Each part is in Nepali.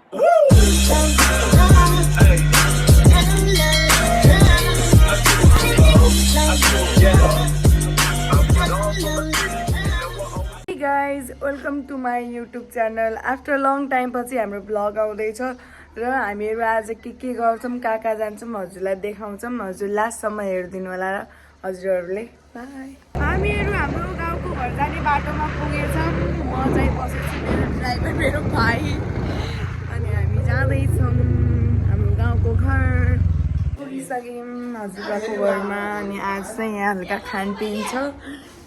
Hey guys, welcome to my YouTube channel. After long time पछि हाम्रो ब्लग आउँदैछ र हामीहरू आज के गर्छौं कहाँ जान्छौं हजुरलाई देखाउँछौं हजुर लास्टसम्म हेर्दिनु होला र हजुरहरूले बाइ हामीहरू हाम्रो गाउँको घर जाने बाटोमा पुगेछौं म चाहिँ बसेछु मेरो ड्राइभर मेरो भाइ अनि हामी जाँदै छौं हाम्रो गाउँको घर पुगिसक्यौं हजुरको घरमा अनि आज चाहिँ यहाँ हल्का खानपिन छ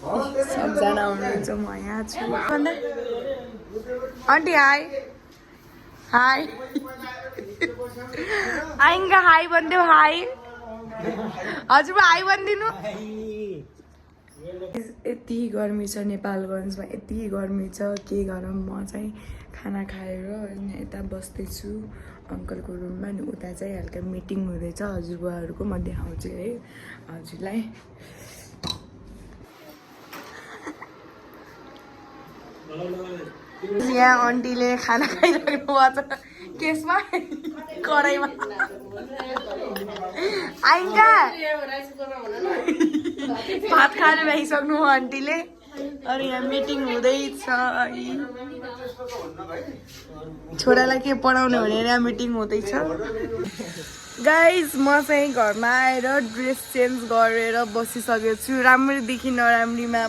सबजना हुनुहुन्छ म यहाँ छु भन्दा आन्टी हाई हाई आइङ्गा हाई भनिदेऊ हाई हजुरबा हाई भनिदिनु यति गर्मी छ नेपालगञ्जमा यति गर्मी छ के गरौँ म चाहिँ खाना खाएर यता बस्दैछु अङ्कलको रुममा नि उता चाहिँ हल्का मिटिङ हुँदैछ हजुरबाहरूको म देखाउँछु है हजुरलाई यहाँ आन्टीले खाना खाइराख्नु भएको छ केसमा कराईमा आइङ्का भात खाएर भ्याइसक्नु आन्टीले अनि यहाँ मिटिङ हुँदैछ छोरालाई के पढाउने भनेर यहाँ मिटिङ हुँदैछ गाइज म चाहिँ घरमा आएर ड्रेस चेन्ज गरेर बसिसकेको छु राम्ररीदेखि नराम्रीमा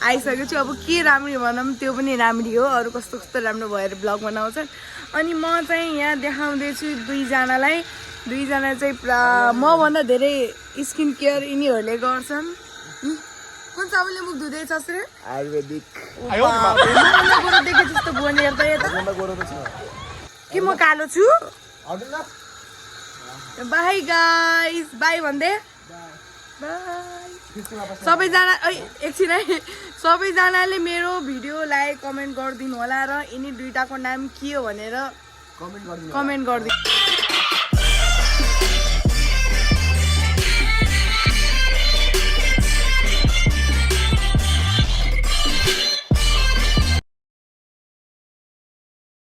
आइसकेको छु अब के राम्री भनौँ त्यो पनि राम्री हो अरू कस्तो कस्तो राम्रो भएर ब्लग बनाउँछन् अनि म चाहिँ यहाँ देखाउँदैछु दुईजना चाहिँ पुरा मभन्दा धेरै स्किन केयर यिनीहरूले गर्छन् कुन साबुनले मुख धुँदैछ रे आयुर्वेदिक देखे जस्तो बोनी हेर्दा यता के म कालो छु बाई गाइस बाई भन्दै सबैजना एकछिन है सबैजनाले मेरो भिडियो लाइक कमेन्ट गरिदिनु होला र यिनी दुईटाको नाम के हो भनेर कमेन्ट गरिदिनु